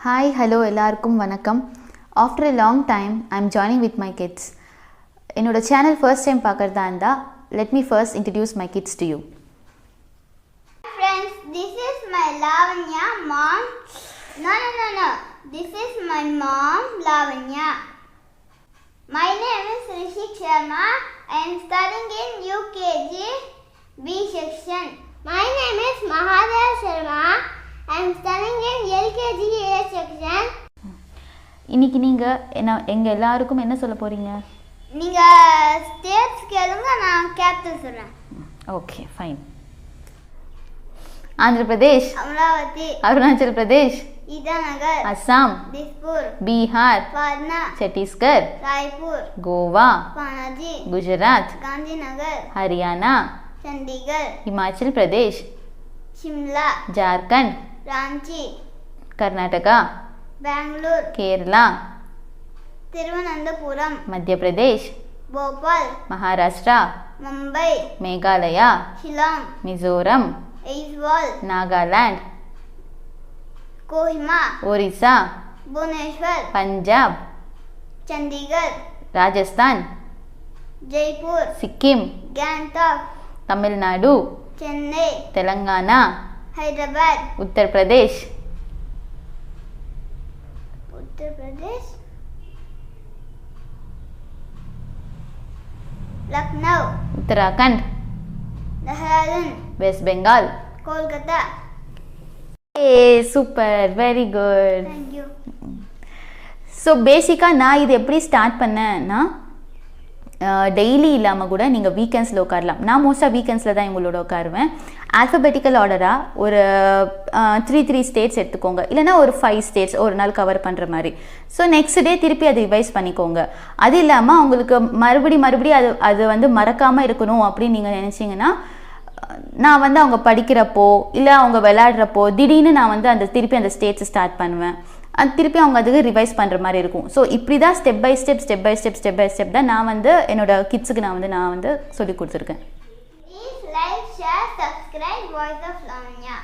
Hi, hello, எல்லாருக்கும் வணக்கம். After a long time, I am joining with my kids. என்னோட channel first time பார்க்கறதா இருந்தா, let me first introduce my kids to you. Friends, this is my Lavanya mom. No. This is my mom, Lavanya. My name is Rishik Sharma. I am studying in UKG B section. My name is Mahadeva Sharma. I am studying in LKG A section. இன்னைக்கு நீங்க எங்க எல்லாருக்கும் என்ன சொல்ல போறீங்க? நீங்க states கேளுங்க, நான் கேபிட்டல் சொல்றேன். Okay, fine. Andhra Pradesh, Amaravati, Arunachal Pradesh, Itanagar, Assam, Dispur, Bihar, Patna, Chhattisgarh, Raipur, Goa, Panaji, Gujarat, Gandhinagar, Haryana, Chandigarh, Himachal Pradesh, Shimla, Jharkhand, Ranchi, Karnataka, Bengaluru, Kerala, Thiruvananthapuram, Madhya Pradesh, Bhopal, Maharashtra, Mumbai, Meghalaya, Shillong, Mizoram, Aizawl, Nagaland, Kohima, Odisha, Bhubaneswar, Punjab, Chandigarh, Rajasthan, Jaipur, Sikkim, Gangtok, Tamil Nadu, Chennai, Telangana, Hyderabad, Uttar Pradesh, Lucknow, Uttarakhand, Dehradun, west Bengal. Kolkata. Super, very good. Thank you. So பேசிக்காக நான் இது எப்படி ஸ்டார்ட் பண்ணேன்னா, டெய்லி இல்லாமல் கூட நீங்கள் வீக்கெண்ட்ஸில் உட்காரலாம். நான் மோஸ்ட்டாக வீக்கெண்ட்ஸில் தான் இவங்களோட உட்காருவேன். ஆல்ஃபபெட்டிக்கல் ஆர்டராக ஒரு 3 ஸ்டேட்ஸ் எடுத்துக்கோங்க, இல்லைனா ஒரு 5 ஸ்டேட்ஸ் ஒரு நாள் கவர் பண்ணுற மாதிரி. ஸோ நெக்ஸ்ட் டே திருப்பி அதை ரிவைஸ் பண்ணிக்கோங்க. அது இல்லாமல் அவங்களுக்கு மறுபடியும் அது வந்து மறக்காமல் இருக்கணும் அப்படின்னு நீங்கள் நினச்சிங்கன்னா, நான் வந்து அவங்க படிக்கிறப்போ இல்லை அவங்க விளையாடுறப்போ திடீர்னு நான் வந்து திருப்பி அந்த ஸ்டேட்ஸை ஸ்டார்ட் பண்ணுவேன். அது திருப்பி அவங்க அதுக்கு ரிவைஸ் பண்ணுற மாதிரி இருக்கும். ஸோ இப்படி தான் ஸ்டெப் பை ஸ்டெப் தான் நான் வந்து என்னோட கிட்ஸுக்கு நான் வந்து சொல்லி கொடுத்துருக்கேன். Please like, share, subscribe Voice of Lavanya.